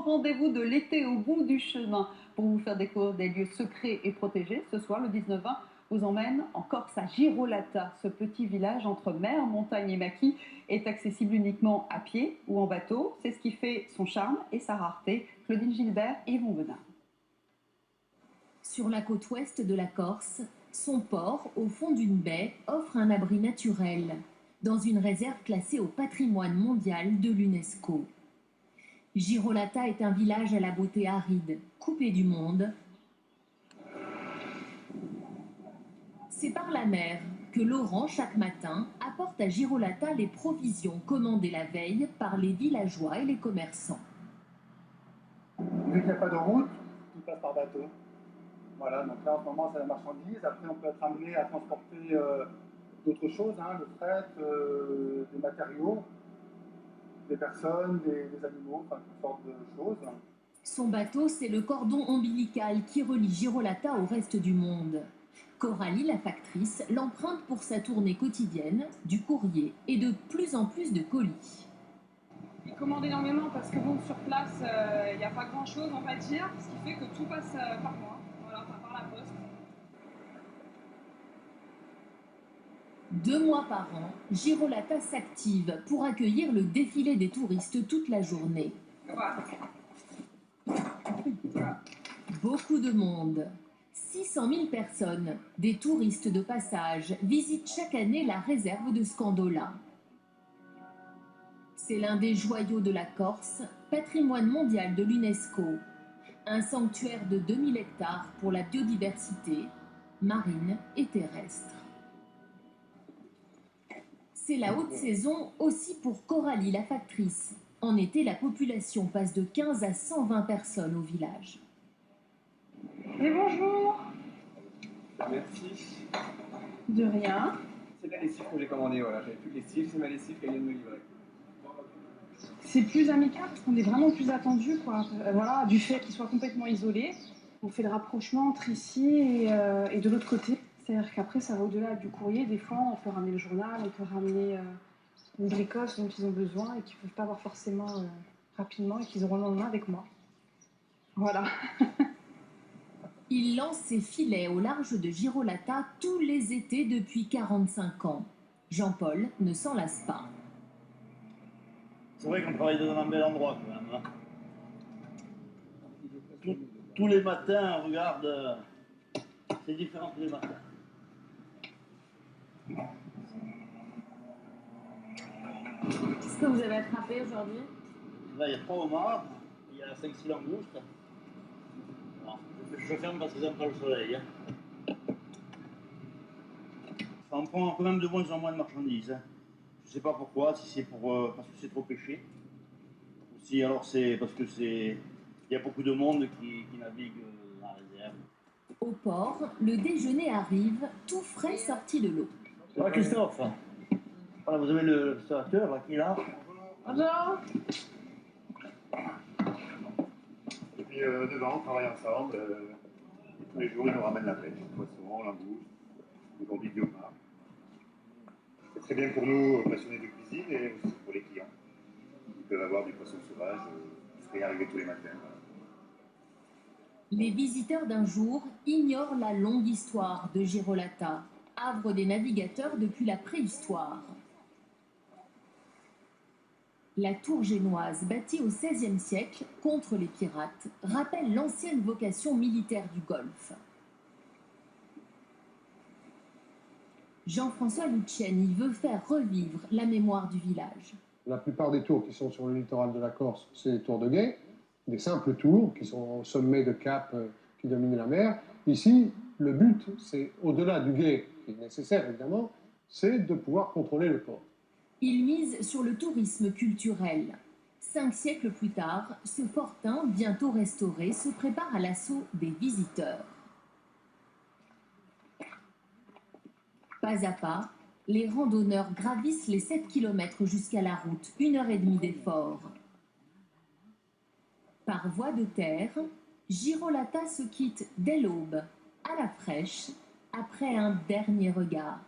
rendez-vous de l'été au bout du chemin pour vous faire découvrir des lieux secrets et protégés. Ce soir, le 19-20 vous emmène en Corse à Girolata. Ce petit village entre mer, montagne et maquis est accessible uniquement à pied ou en bateau. C'est ce qui fait son charme et sa rareté. Claudine Gilbert et Yvon Benin. Sur la côte ouest de la Corse, son port, au fond d'une baie, offre un abri naturel, dans une réserve classée au patrimoine mondial de l'UNESCO. Girolata est un village à la beauté aride, coupé du monde. C'est par la mer que Laurent, chaque matin, apporte à Girolata les provisions commandées la veille par les villageois et les commerçants. Vu qu'il n'y a pas de route, tout passe par bateau. Voilà, donc là en ce moment c'est la marchandise. Après on peut être amené à transporter d'autres choses, hein, le fret, des matériaux, des personnes, des animaux, enfin toutes sortes de choses. Son bateau, c'est le cordon ombilical qui relie Girolata au reste du monde. Coralie, la factrice, l'emprunte pour sa tournée quotidienne, du courrier et de plus en plus de colis. Ils commandent énormément parce que bon, sur place, il n'y a pas grand-chose, on va dire, ce qui fait que tout passe par moi, voilà, enfin, par la poste. 2 mois par an, Girolata s'active pour accueillir le défilé des touristes toute la journée. Voilà. Beaucoup de monde. 600 000 personnes, des touristes de passage, visitent chaque année la réserve de Scandola. C'est l'un des joyaux de la Corse, patrimoine mondial de l'UNESCO. Un sanctuaire de 2000 hectares pour la biodiversité, marine et terrestre. C'est la haute saison aussi pour Coralie, la factrice. En été, la population passe de 15 à 120 personnes au village. Et bonjour. Merci. De rien. C'est la lessive que j'ai commandée, voilà. J'avais plus de lessive, c'est ma lessive qui vient de me livrer. C'est plus amical parce qu'on est vraiment plus attendu, quoi. Voilà, du fait qu'il soit complètement isolé, on fait le rapprochement entre ici et de l'autre côté. C'est-à-dire qu'après, ça va au-delà du courrier. Des fois, on peut ramener le journal, on peut ramener une bricosse dont ils ont besoin et qu'ils ne peuvent pas avoir forcément rapidement et qu'ils auront le lendemain avec moi. Voilà. Il lance ses filets au large de Girolata tous les étés depuis 45 ans. Jean-Paul ne s'en lasse pas. C'est vrai qu'on travaille dans un bel endroit quand même. Hein. Tous les matins, on regarde, c'est différent tous les matins. Qu'est-ce que vous avez attrapé aujourd'hui? Là, il y a 3 homards, il y a 5-6 langoustes. Bon, je ferme parce que j'aime pas le soleil. Hein. Ça en prend quand même de moins en moins de marchandises. Hein. Je sais pas pourquoi, si c'est parce que c'est trop pêché, ou si alors c'est parce que il y a beaucoup de monde qui navigue dans la réserve. Au port, le déjeuner arrive, tout frais sorti de l'eau. Voilà Christophe. Voilà, vous avez le restaurateur là, qui est là. Bonjour. Et puis devant, on travaille ensemble. Et tous les jours, ils nous ramènent la pêche, poisson, langouste, des convives de homard. C'est très bien pour nous, passionnés de cuisine, et aussi pour les clients. Ils peuvent avoir du poisson sauvage qui serait arrivé tous les matins. Voilà. Les visiteurs d'un jour ignorent la longue histoire de Girolata, havre des navigateurs depuis la préhistoire. La tour génoise, bâtie au XVIe siècle contre les pirates, rappelle l'ancienne vocation militaire du Golfe. Jean-François Luciani veut faire revivre la mémoire du village. La plupart des tours qui sont sur le littoral de la Corse, c'est des tours de guet, des simples tours qui sont au sommet de cap qui dominent la mer. Ici, le but, c'est au-delà du guet, qui est nécessaire évidemment, c'est de pouvoir contrôler le port. Il mise sur le tourisme culturel. 5 siècles plus tard, ce fortin, bientôt restauré, se prépare à l'assaut des visiteurs. Pas à pas, les randonneurs gravissent les 7 km jusqu'à la route, 1h30 d'effort. Par voie de terre, Girolata se quitte dès l'aube, à la fraîche, après un dernier regard.